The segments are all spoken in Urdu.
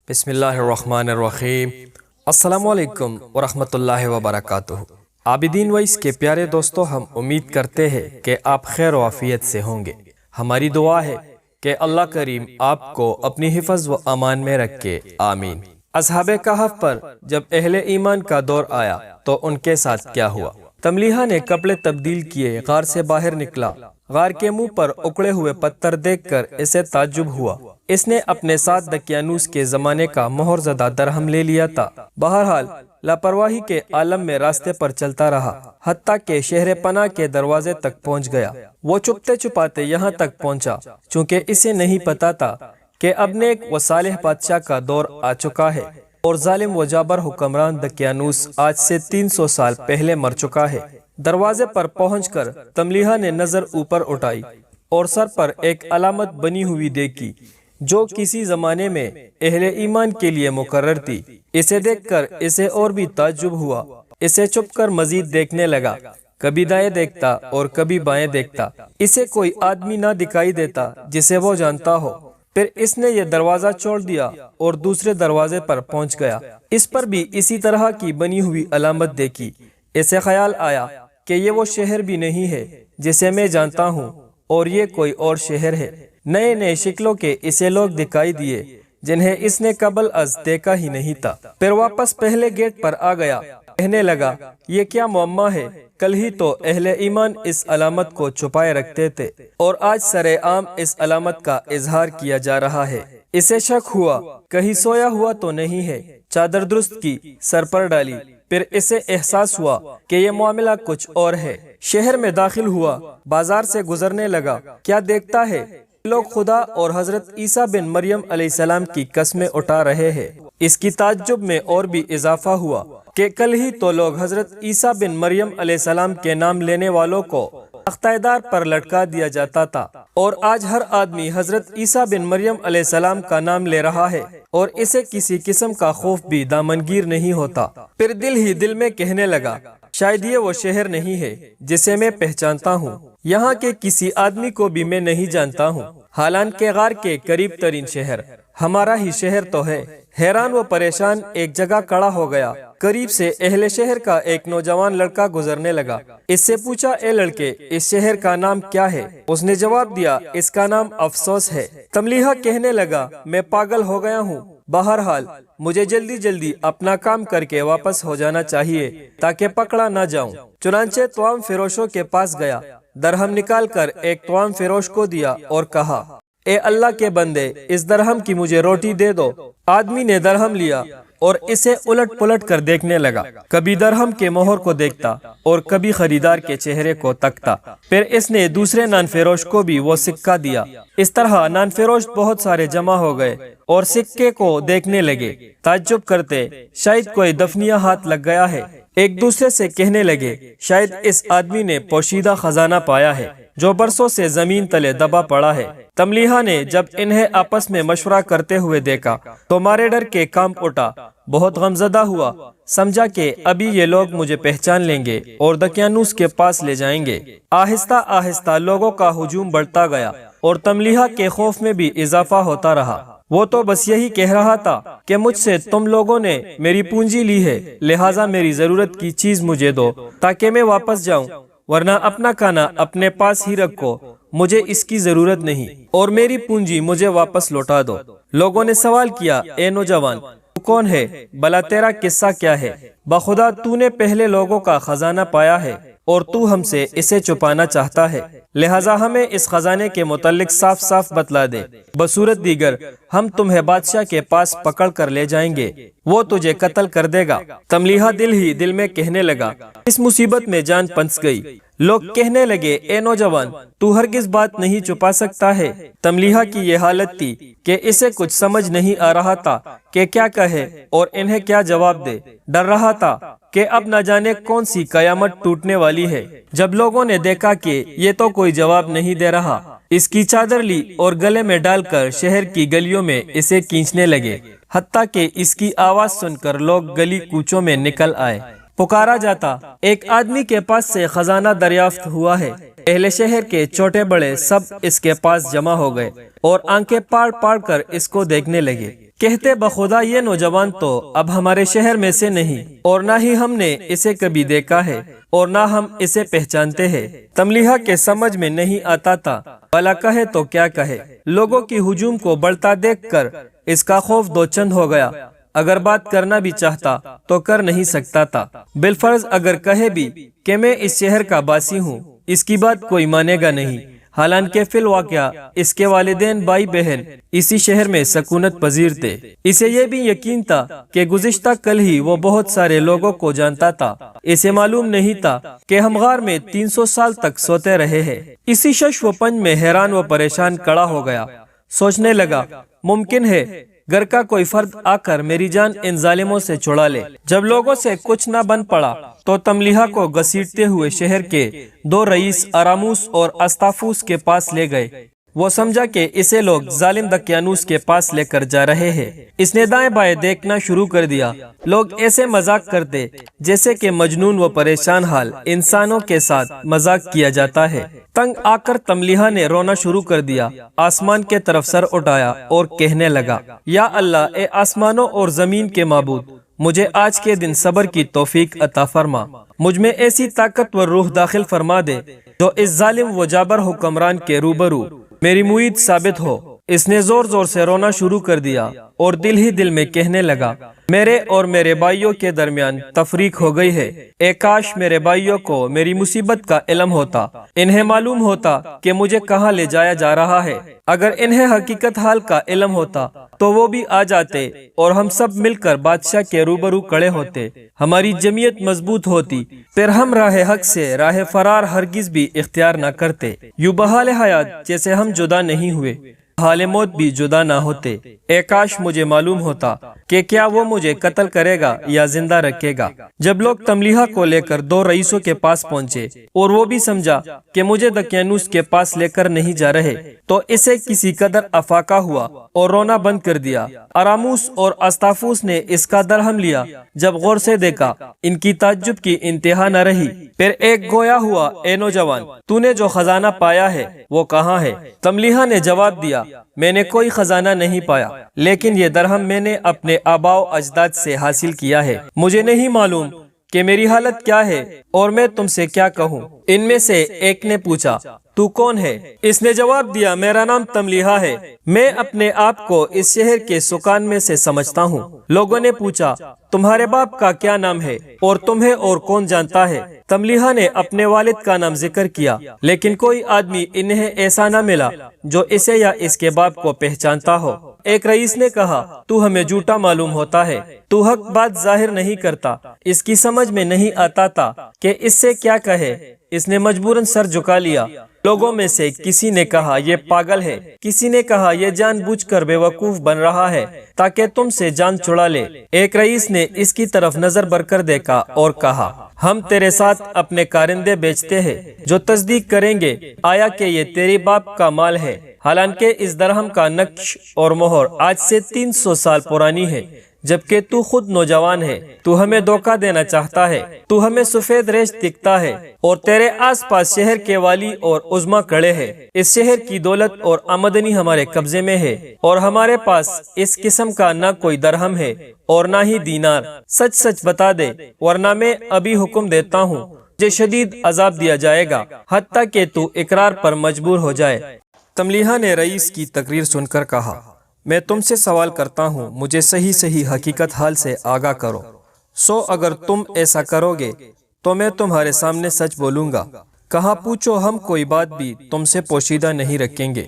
بسم اللہ الرحمن الرحیم۔ السلام علیکم ورحمۃ اللہ وبرکاتہ۔ عابدین وائس کے پیارے دوستو، ہم امید کرتے ہیں کہ آپ خیر و عافیت سے ہوں گے۔ ہماری دعا ہے کہ اللہ کریم آپ کو اپنی حفظ و امان میں رکھے، آمین۔ اصحاب kahf پر جب اہل ایمان کا دور آیا تو ان کے ساتھ کیا ہوا؟ تملیحہ نے کپڑے تبدیل کیے، غار سے باہر نکلا۔ غار کے منہ پر اکڑے ہوئے پتھر دیکھ کر اسے تعجب ہوا۔ اس نے اپنے ساتھ دقیانوس کے زمانے کا مہر زدہ درہم لے لیا تھا۔ بہرحال لاپرواہی کے عالم میں راستے پر چلتا رہا، حتیٰ کہ شہر پناہ کے دروازے تک پہنچ گیا۔ وہ چھپتے چھپاتے یہاں تک پہنچا، چونکہ اسے نہیں پتا تھا کہ اب نیک و صالح بادشاہ کا دور آ چکا ہے اور ظالم و جابر حکمران دقیانوس آج سے 300 سال پہلے مر چکا ہے۔ دروازے پر پہنچ کر تملیحہ نے نظر اوپر اٹھائی اور سر پر ایک علامت بنی ہوئی دیکھی جو کسی زمانے میں اہل ایمان کے لیے مقرر تھی۔ اسے دیکھ کر اسے اور بھی تعجب ہوا۔ اسے چھپ کر مزید دیکھنے لگا، کبھی دائیں دیکھتا اور کبھی بائیں دیکھتا۔ اسے کوئی آدمی نہ دکھائی دیتا جسے وہ جانتا ہو۔ پھر اس نے یہ دروازہ چھوڑ دیا اور دوسرے دروازے پر پہنچ گیا۔ اس پر بھی اسی طرح کی بنی ہوئی علامت دیکھی۔ اسے خیال آیا کہ یہ وہ شہر بھی نہیں ہے جسے میں جانتا ہوں، اور یہ کوئی اور شہر ہے۔ نئے نئے شکلوں کے اسے لوگ دکھائی دیے جنہیں اس نے قبل از دیکھا ہی نہیں تھا۔ پھر واپس پہلے گیٹ پر آ گیا، کہنے لگا، یہ کیا معمہ ہے؟ کل ہی تو اہل ایمان اس علامت کو چھپائے رکھتے تھے اور آج سرے عام اس علامت کا اظہار کیا جا رہا ہے۔ اسے شک ہوا کہیں سویا ہوا تو نہیں ہے۔ چادر درست کی، سر پر ڈالی۔ پھر اسے احساس ہوا کہ یہ معاملہ کچھ اور ہے۔ شہر میں داخل ہوا، بازار سے گزرنے لگا۔ کیا دیکھتا ہے، لوگ خدا اور حضرت عیسیٰ بن مریم علیہ السلام کی قسمیں اٹھا رہے ہیں۔ اس کی تعجب میں اور بھی اضافہ ہوا کہ کل ہی تو لوگ حضرت عیسیٰ بن مریم علیہ السلام کے نام لینے والوں کو تختۂ پر لٹکا دیا جاتا تھا، اور آج ہر آدمی حضرت عیسیٰ بن مریم علیہ السلام کا نام لے رہا ہے اور اسے کسی قسم کا خوف بھی دامنگیر نہیں ہوتا۔ پھر دل ہی دل میں کہنے لگا، شاید یہ وہ شہر نہیں ہے جسے میں پہچانتا ہوں۔ یہاں کے کسی آدمی کو بھی میں نہیں جانتا ہوں، حالانکہ غار کے قریب ترین شہر ہمارا ہی شہر تو ہے۔ حیران و پریشان ایک جگہ کھڑا ہو گیا۔ قریب سے اہل شہر کا ایک نوجوان لڑکا گزرنے لگا۔ اس سے پوچھا، اے لڑکے، اس شہر کا نام کیا ہے؟ اس نے جواب دیا، اس کا نام افسوس ہے۔ تملیحہ کہنے لگا، میں پاگل ہو گیا ہوں۔ بہرحال مجھے جلدی جلدی اپنا کام کر کے واپس ہو جانا چاہیے تاکہ پکڑا نہ جاؤں۔ چنانچہ توام فروشوں کے پاس گیا، درہم نکال کر ایک توام فروش کو دیا اور کہا، اے اللہ کے بندے، اس درہم کی مجھے روٹی دے دو۔ آدمی نے درہم لیا اور اسے الٹ پلٹ کر دیکھنے لگا، کبھی درہم کے مہر کو دیکھتا اور کبھی خریدار کے چہرے کو تکتا۔ پھر اس نے دوسرے نان فروش کو بھی وہ سکہ دیا۔ اس طرح نان فروش بہت سارے جمع ہو گئے اور سکے کو دیکھنے لگے، تعجب کرتے، شاید کوئی دفنیہ ہاتھ لگ گیا ہے۔ ایک دوسرے سے کہنے لگے، شاید اس آدمی نے پوشیدہ خزانہ پایا ہے جو برسوں سے زمین تلے دبا پڑا ہے۔ تملیحہ نے جب انہیں آپس میں مشورہ کرتے ہوئے دیکھا تو مارے ڈر کے کانپ اٹھا، بہت غمزدہ ہوا، سمجھا کہ ابھی یہ لوگ مجھے پہچان لیں گے اور دقیانوس کے پاس لے جائیں گے۔ آہستہ آہستہ لوگوں کا ہجوم بڑھتا گیا اور تملیحہ کے خوف میں بھی اضافہ ہوتا رہا۔ وہ تو بس یہی کہہ رہا تھا کہ مجھ سے تم لوگوں نے میری پونجی لی ہے، لہٰذا میری ضرورت کی چیز مجھے دو تاکہ میں واپس جاؤں، ورنہ اپنا کھانا اپنے پاس ہی رکھو، مجھے اس کی ضرورت نہیں، اور میری پونجی مجھے واپس لوٹا دو۔ لوگوں نے سوال کیا، اے نوجوان، تو کون ہے؟ بھلا تیرا قصہ کیا ہے؟ بخدا تو نے پہلے لوگوں کا خزانہ پایا ہے اور تو ہم سے اسے چھپانا چاہتا ہے، لہٰذا ہمیں اس خزانے کے متعلق صاف صاف بتلا دے، بصورت دیگر ہم تمہیں بادشاہ کے پاس پکڑ کر لے جائیں گے، وہ تجھے قتل کر دے گا۔ تملیحہ دل ہی دل میں کہنے لگا، اس مصیبت میں جان پھنس گئی۔ لوگ کہنے لگے، اے نوجوان، تو ہرگز بات نہیں چھپا سکتا ہے۔ تملیحہ کی یہ حالت تھی کہ اسے کچھ سمجھ نہیں آ رہا تھا کہ کیا کہے اور انہیں کیا جواب دے۔ ڈر رہا تھا کہ اب نہ جانے کون سی قیامت ٹوٹنے والی ہے۔ جب لوگوں نے دیکھا کہ یہ تو کوئی جواب نہیں دے رہا، اس کی چادر لی اور گلے میں ڈال کر شہر کی گلیوں میں اسے کھینچنے لگے، حتیٰ کہ اس کی آواز سن کر لوگ گلی کوچوں میں نکل آئے۔ پکارا جاتا، ایک آدمی کے پاس سے خزانہ دریافت ہوا ہے۔ اہل شہر کے چھوٹے بڑے سب اس کے پاس جمع ہو گئے اور آنکھیں پاڑ پاڑ کر اس کو دیکھنے لگے۔ کہتے بخدا یہ نوجوان تو اب ہمارے شہر میں سے نہیں، اور نہ ہی ہم نے اسے کبھی دیکھا ہے اور نہ ہم اسے پہچانتے ہیں۔ تملیحہ کے سمجھ میں نہیں آتا تھا بھلا کہے تو کیا کہے۔ لوگوں کی ہجوم کو بڑھتا دیکھ کر اس کا خوف دو چند ہو گیا۔ اگر بات کرنا بھی چاہتا تو کر نہیں سکتا تھا۔ بالفرض اگر کہے بھی کہ میں اس شہر کا باسی ہوں، اس کی بات کوئی مانے گا نہیں، حالانکہ فی الواقعہ اس کے والدین بھائی بہن اسی شہر میں سکونت پذیر تھے۔ اسے یہ بھی یقین تھا کہ گزشتہ کل ہی وہ بہت سارے لوگوں کو جانتا تھا۔ اسے معلوم نہیں تھا کہ ہم غار میں 300 سال تک سوتے رہے ہیں۔ اسی شش و پنج میں حیران و پریشان کھڑا ہو گیا۔ سوچنے لگا ممکن ہے گھر کا کوئی فرد آ کر میری جان ان ظالموں سے چھڑا لے۔ جب لوگوں سے کچھ نہ بن پڑا تو تملیحہ کو گھسیٹتے ہوئے شہر کے دو رئیس اراموس اور استافوس کے پاس لے گئے۔ وہ سمجھا کہ اسے لوگ ظالم دقیانوس کے پاس لے کر جا رہے ہیں۔ اس نے دائیں بائیں دیکھنا شروع کر دیا۔ لوگ ایسے مذاق کرتے جیسے کہ مجنون و پریشان حال انسانوں کے ساتھ مذاق کیا جاتا ہے۔ تنگ آ کر تملیحہ نے رونا شروع کر دیا۔ آسمان کے طرف سر اٹھایا اور کہنے لگا، یا اللہ، اے آسمانوں اور زمین کے معبود، مجھے آج کے دن صبر کی توفیق عطا فرما۔ مجھ میں ایسی طاقتور روح داخل فرما دے جو اس ظالم و جابر حکمران کے روبرو میری معید ثابت ہو۔ اس نے زور زور سے رونا شروع کر دیا اور دل ہی دل میں کہنے لگا، میرے اور میرے بھائیوں کے درمیان تفریق ہو گئی ہے۔ اے کاش میرے بھائیوں کو میری مصیبت کا علم ہوتا، انہیں معلوم ہوتا کہ مجھے کہاں لے جایا جا رہا ہے۔ اگر انہیں حقیقت حال کا علم ہوتا تو وہ بھی آ جاتے اور ہم سب مل کر بادشاہ کے روبرو کھڑے ہوتے۔ ہماری جمعیت مضبوط ہوتی، پھر ہم راہ حق سے راہ فرار ہرگز بھی اختیار نہ کرتے۔ یوں بحال حیات جیسے ہم جدا نہیں ہوئے، حال موت بھی جدا نہ ہوتے۔ اے کاش مجھے معلوم ہوتا کہ کیا وہ مجھے قتل کرے گا یا زندہ رکھے گا۔ جب لوگ تملیحہ کو لے کر دو رئیسوں کے پاس پہنچے اور وہ بھی سمجھا کہ مجھے دقیانوس کے پاس لے کر نہیں جا رہے، تو اسے کسی قدر افاقہ ہوا اور رونا بند کر دیا۔ اراموس اور استافوس نے اس کا درہم لیا۔ جب غور سے دیکھا، ان کی تعجب کی انتہا نہ رہی۔ پھر ایک گویا ہوا، اے نوجوان، تو نے جو خزانہ پایا ہے وہ کہاں ہے؟ تملیحہ نے جواب دیا، میں نے کوئی خزانہ نہیں پایا، لیکن یہ درہم میں نے اپنے آباء و اجداد سے حاصل کیا ہے۔ مجھے نہیں معلوم کہ میری حالت کیا ہے اور میں تم سے کیا کہوں۔ ان میں سے ایک نے پوچھا، تو کون ہے؟ اس نے جواب دیا، میرا نام تملیحہ ہے، میں اپنے آپ کو اس شہر کے سکان میں سے سمجھتا ہوں۔ لوگوں نے پوچھا، تمہارے باپ کا کیا نام ہے اور تمہیں اور کون جانتا ہے؟ تملیحہ نے اپنے والد کا نام ذکر کیا، لیکن کوئی آدمی انہیں ایسا نہ ملا جو اسے یا اس کے باپ کو پہچانتا ہو۔ ایک رئیس نے کہا، تو ہمیں جھوٹا معلوم ہوتا ہے، تو حق بات ظاہر نہیں کرتا۔ اس کی سمجھ میں نہیں آتا تھا کہ اس سے کیا کہے۔ اس نے مجبوراً سر جھکا لیا۔ لوگوں میں سے کسی نے کہا، یہ پاگل ہے، کسی نے کہا، یہ جان بوجھ کر بے وقوف بن رہا ہے تاکہ تم سے جان چھڑا لے۔ ایک رئیس نے اس کی طرف نظر بر کر دیکھا اور کہا، ہم تیرے ساتھ اپنے کارندے بیچتے ہیں جو تصدیق کریں گے آیا کہ یہ تیرے باپ کا مال ہے، حالانکہ اس درہم کا نقش اور مہر آج سے 300 سال پرانی ہے، جبکہ تو خود نوجوان ہے۔ تو ہمیں دھوکہ دینا چاہتا ہے، تو ہمیں سفید ریش دکھتا ہے، اور تیرے آس پاس شہر کے والی اور عظما کھڑے ہیں۔ اس شہر کی دولت اور آمدنی ہمارے قبضے میں ہے، اور ہمارے پاس اس قسم کا نہ کوئی درہم ہے اور نہ ہی دینار۔ سچ سچ بتا دے، ورنہ میں ابھی حکم دیتا ہوں تجھے شدید عذاب دیا جائے گا، حتیٰ کہ تو اقرار پر مجبور ہو جائے۔ تملیحہ نے رئیس کی تقریر سن کر کہا، میں تم سے سوال کرتا ہوں، مجھے صحیح صحیح حقیقت حال سے آگاہ کرو۔ اگر تم ایسا کرو گے تو میں تمہارے سامنے سچ بولوں گا۔ کہاں پوچھو، ہم کوئی بات بھی تم سے پوشیدہ نہیں رکھیں گے۔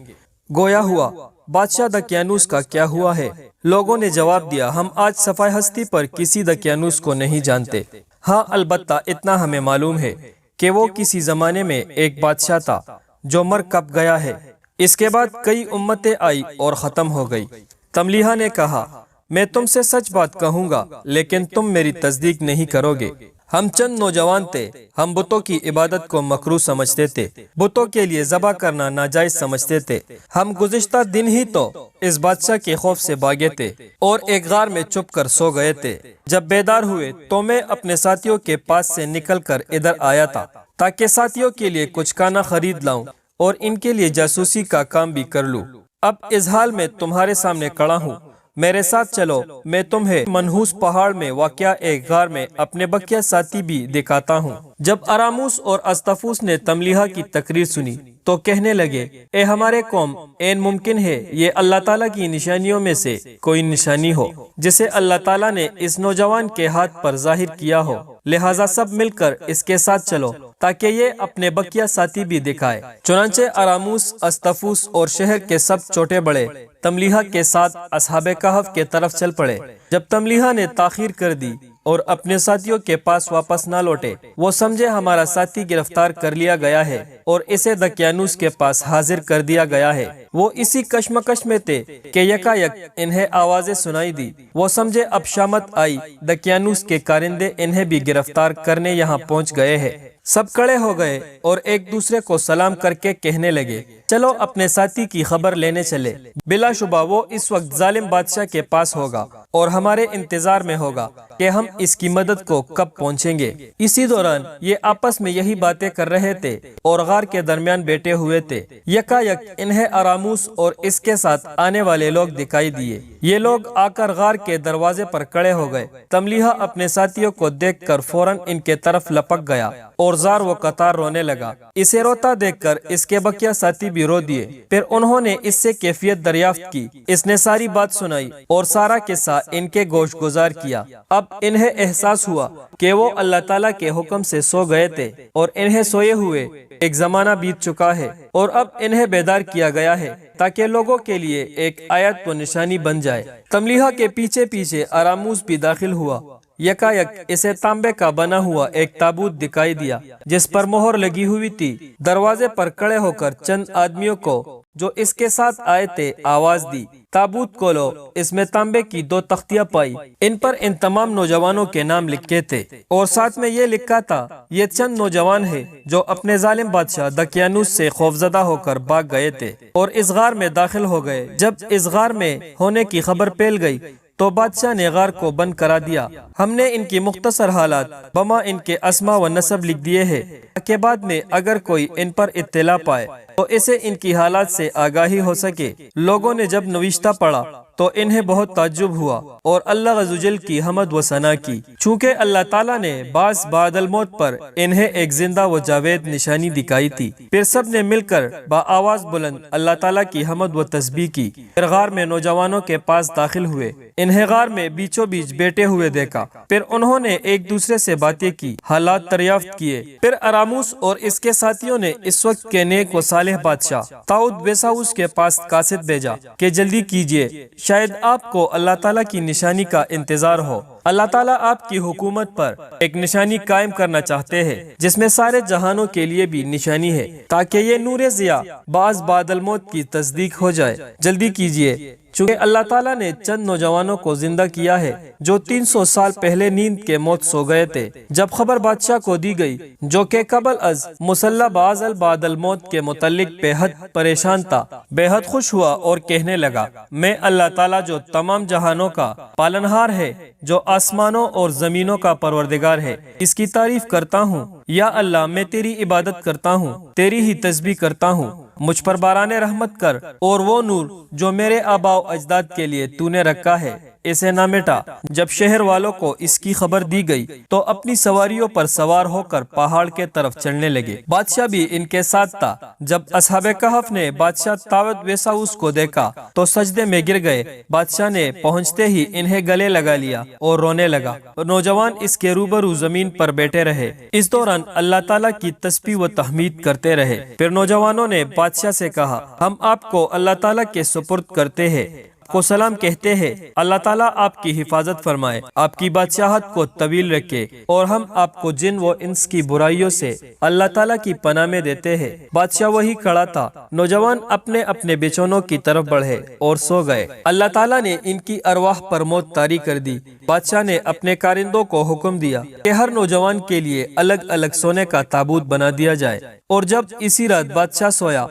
گویا ہوا، بادشاہ دقیانوس کا کیا ہوا ہے؟ لوگوں نے جواب دیا، ہم آج صفحہ ہستی پر کسی دقیانوس کو نہیں جانتے۔ ہاں، البتہ اتنا ہمیں معلوم ہے کہ وہ کسی زمانے میں ایک بادشاہ تھا جو مر کب گیا ہے۔ اس کے بعد کئی امتیں آئی اور ختم ہو گئی۔ تملیحہ نے کہا، میں تم سے سچ بات کہوں گا، لیکن تم میری تصدیق نہیں کرو گے۔ ہم چند نوجوان تھے، ہم بتوں کی عبادت کو مکروہ سمجھتے تھے، بتوں کے لیے ذبح کرنا ناجائز سمجھتے تھے۔ ہم گزشتہ دن ہی تو اس بادشاہ کے خوف سے بھاگے تھے اور ایک غار میں چھپ کر سو گئے تھے۔ جب بیدار ہوئے تو میں اپنے ساتھیوں کے پاس سے نکل کر ادھر آیا تھا تاکہ ساتھیوں کے لیے کچھ کھانا خرید لاؤں اور ان کے لیے جاسوسی کا کام بھی کر لوں۔ اب اس حال میں تمہارے سامنے کھڑا ہوں۔ میرے ساتھ چلو، میں تمہیں منحوس پہاڑ میں واقع ایک غار میں اپنے بقیہ ساتھی بھی دکھاتا ہوں۔ جب اراموس اور استفوس نے تملیحہ کی تقریر سنی تو کہنے لگے، اے ہمارے قوم، این ممکن ہے یہ اللہ تعالیٰ کی نشانیوں میں سے کوئی نشانی ہو جسے اللہ تعالیٰ نے اس نوجوان کے ہاتھ پر ظاہر کیا ہو، لہٰذا سب مل کر اس کے ساتھ چلو تاکہ یہ اپنے بقیہ ساتھی بھی دکھائے۔ چنانچہ اراموس، استفوس اور شہر کے سب چھوٹے بڑے تملیحہ کے ساتھ اصحاب کہف کے طرف چل پڑے۔ جب تملیحہ نے تاخیر کر دی اور اپنے ساتھیوں کے پاس واپس نہ لوٹے، وہ سمجھے ہمارا ساتھی گرفتار کر لیا گیا ہے اور اسے دقیانوس کے پاس حاضر کر دیا گیا ہے۔ وہ اسی کشمکش میں تھے کہ یکایک انہیں آوازیں سنائی دی۔ وہ سمجھے اب شامت آئی، دقیانوس کے کارندے انہیں بھی گرفتار کرنے یہاں پہنچ گئے ہیں۔ سب کھڑے ہو گئے اور ایک دوسرے کو سلام کر کے کہنے لگے، چلو اپنے ساتھی کی خبر لینے چلے۔ بلا شبہ وہ اس وقت ظالم بادشاہ کے پاس ہوگا اور ہمارے انتظار میں ہوگا کہ ہم اس کی مدد کو کب پہنچیں گے۔ اسی دوران یہ آپس میں یہی باتیں کر رہے تھے اور غار کے درمیان بیٹھے ہوئے تھے۔ یکایک انہیں اراموس اور اس کے ساتھ آنے والے لوگ دکھائی دیے۔ یہ لوگ آ کر غار کے دروازے پر کھڑے ہو گئے۔ تملیحہ اپنے ساتھیوں کو دیکھ کر فوراً ان کے طرف لپک گیا اور زار و قطار رونے لگا۔ اسے روتا دیکھ کر اس کے بقیہ ساتھی بھی رو دیے۔ پھر انہوں نے اس سے کیفیت دریافت کی۔ اس نے ساری بات سنائی اور سارا قصہ ان کے گوش گزار کیا۔ اب انہیں احساس ہوا کہ وہ اللہ تعالیٰ کے حکم سے سو گئے تھے اور انہیں سوئے ہوئے ایک زمانہ بیت چکا ہے، اور اب انہیں بیدار کیا گیا ہے تاکہ لوگوں کے لیے ایک آیت و نشانی بن جائے۔ تملیحہ کے پیچھے پیچھے اراموس بھی داخل ہوا۔ یکایک اسے تانبے کا بنا ہوا ایک تابوت دکھائی دیا جس پر مہر لگی ہوئی تھی۔ دروازے پر کھڑے ہو کر چند آدمیوں کو جو اس کے ساتھ آئے تھے آواز دی، تابوت کھولو۔ اس میں تانبے کی 2 تختیاں پائی، ان پر ان تمام نوجوانوں کے نام لکھے تھے اور ساتھ میں یہ لکھا تھا، یہ چند نوجوان ہیں جو اپنے ظالم بادشاہ دقیانوس سے خوفزدہ ہو کر بھاگ گئے تھے اور اس غار میں داخل ہو گئے۔ جب اس غار میں ہونے کی خبر پھیل گئی تو بادشاہ نے غار کو بند کرا دیا۔ ہم نے ان کی مختصر حالات بما ان کے اسما و نسب لکھ دیے ہیں تاکہ بعد میں اگر کوئی ان پر اطلاع پائے تو اسے ان کی حالات سے آگاہی ہو سکے۔ لوگوں نے جب نوشتہ پڑھا تو انہیں بہت تعجب ہوا اور اللہ عز و جل کی حمد و ثنا کی، چونکہ اللہ تعالیٰ نے بعض بعد الموت پر انہیں ایک زندہ و جاوید نشانی دکھائی تھی۔ پھر سب نے مل کر بآواز بلند اللہ تعالیٰ کی حمد و تسبیح کی۔ پھر غار میں نوجوانوں کے پاس داخل ہوئے، انہیں غار میں بیچوں بیچ بیٹھے ہوئے دیکھا۔ پھر انہوں نے ایک دوسرے سے باتیں کی، حالات دریافت کیے۔ پھر اراموس اور اس کے ساتھیوں نے اس وقت کے نیک و صالح بادشاہ طاؤد بیساؤس کے پاس قاصد بھیجا کہ جلدی کیجیے، شاید آپ کو اللہ تعالیٰ کی نشانی کا انتظار ہو۔ اللہ تعالیٰ آپ کی حکومت پر ایک نشانی قائم کرنا چاہتے ہیں جس میں سارے جہانوں کے لیے بھی نشانی ہے، تاکہ یہ نور ضیاء بعض بعد الموت کی تصدیق ہو جائے۔ جلدی کیجیے، چونکہ اللہ تعالیٰ نے چند نوجوانوں کو زندہ کیا ہے جو 300 سال پہلے نیند کے موت سو گئے تھے۔ جب خبر بادشاہ کو دی گئی، جو کہ قبل از مسلح بعض بعد الموت کے متعلق بے حد پریشان تھا، بے حد خوش ہوا اور کہنے لگا، میں اللہ تعالیٰ جو تمام جہانوں کا پالنہار ہے، جو آسمانوں اور زمینوں کا پروردگار ہے، اس کی تعریف کرتا ہوں۔ یا اللہ، میں تیری عبادت کرتا ہوں، تیری ہی تسبیح کرتا ہوں۔ مجھ پر باران رحمت کر اور وہ نور جو میرے آباء و اجداد کے لیے تو نے رکھا ہے اسے نہ مٹا۔ جب شہر والوں کو اس کی خبر دی گئی تو اپنی سواریوں پر سوار ہو کر پہاڑ کے طرف چلنے لگے۔ بادشاہ بھی ان کے ساتھ تھا۔ جب اصحاب کہف نے بادشاہ طاؤد بیساؤس کو دیکھا تو سجدے میں گر گئے۔ بادشاہ نے پہنچتے ہی انہیں گلے لگا لیا اور رونے لگا۔ نوجوان اس کے روبرو زمین پر بیٹھے رہے۔ اس دوران اللہ تعالیٰ کی تسبیح و تحمید کرتے رہے۔ پھر نوجوانوں نے بادشاہ سے کہا، ہم آپ کو اللہ تعالیٰ کے سپرد کرتے ہیں، کو سلام کہتے ہیں۔ اللہ تعالیٰ آپ کی حفاظت فرمائے، آپ کی بادشاہت کو طویل رکھے، اور ہم آپ کو جن و انس کی برائیوں سے اللہ تعالیٰ کی پناہ میں دیتے ہیں۔ بادشاہ وہی کھڑا تھا۔ نوجوان اپنے اپنے بچونوں کی طرف بڑھے اور سو گئے۔ اللہ تعالیٰ نے ان کی ارواح پر موت طاری کر دی۔ بادشاہ نے اپنے کارندوں کو حکم دیا کہ ہر نوجوان کے لیے الگ الگ سونے کا تابوت بنا دیا جائے، اور جب اسی رات بادشاہ سویا،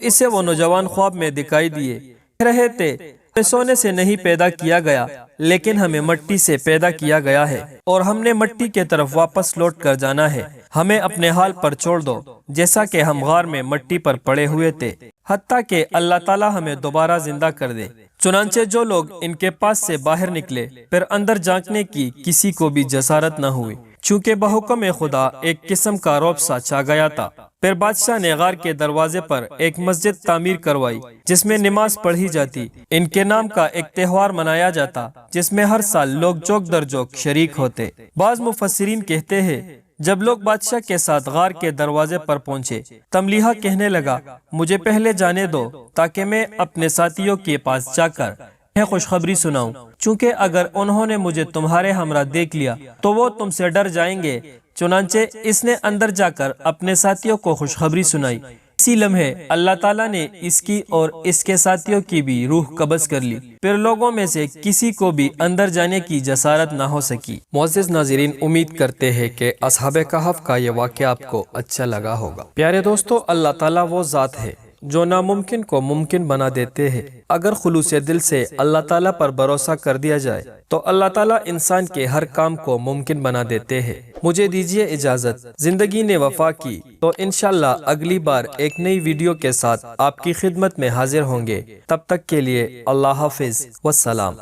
اسے وہ نوجوان خواب میں دکھائی دیے رہے تھے، سونے سے نہیں پیدا کیا گیا لیکن ہمیں مٹی سے پیدا کیا گیا ہے، اور ہم نے مٹی کے طرف واپس لوٹ کر جانا ہے۔ ہمیں اپنے حال پر چھوڑ دو جیسا کہ ہم غار میں مٹی پر پڑے ہوئے تھے، حتیٰ کہ اللہ تعالیٰ ہمیں دوبارہ زندہ کر دے۔ چنانچہ جو لوگ ان کے پاس سے باہر نکلے پھر اندر جھانکنے کی کسی کو بھی جسارت نہ ہوئی، چونکہ بحکم خدا ایک قسم کا رعب سا چھا گیا تھا۔ پھر بادشاہ نے غار کے دروازے پر ایک مسجد تعمیر کروائی جس میں نماز پڑھی جاتی، ان کے نام کا ایک تہوار منایا جاتا جس میں ہر سال لوگ جوک در جوک شریک ہوتے۔ بعض مفسرین کہتے ہیں جب لوگ بادشاہ کے ساتھ غار کے دروازے پر پہنچے، تملیحہ کہنے لگا مجھے پہلے جانے دو تاکہ میں اپنے ساتھیوں کے پاس جا کر انہیں خوشخبری سناؤں، چونکہ اگر انہوں نے مجھے تمہارے ہمراہ دیکھ لیا تو وہ تم سے ڈر جائیں گے۔ چنانچہ اس نے اندر جا کر اپنے ساتھیوں کو خوشخبری سنائی۔ اسی لمحے اللہ تعالیٰ نے اس کی اور اس کے ساتھیوں کی بھی روح قبض کر لی، پھر لوگوں میں سے کسی کو بھی اندر جانے کی جسارت نہ ہو سکی۔ معزز ناظرین، امید کرتے ہیں کہ اصحاب کہف کا یہ واقعہ آپ کو اچھا لگا ہوگا۔ پیارے دوستو، اللہ تعالیٰ وہ ذات ہے جو ناممکن کو ممکن بنا دیتے ہیں۔ اگر خلوص دل سے اللہ تعالیٰ پر بھروسہ کر دیا جائے تو اللہ تعالیٰ انسان کے ہر کام کو ممکن بنا دیتے ہیں۔ مجھے دیجیے اجازت، زندگی نے وفا کی تو انشاءاللہ اگلی بار ایک نئی ویڈیو کے ساتھ آپ کی خدمت میں حاضر ہوں گے۔ تب تک کے لیے اللہ حافظ والسلام۔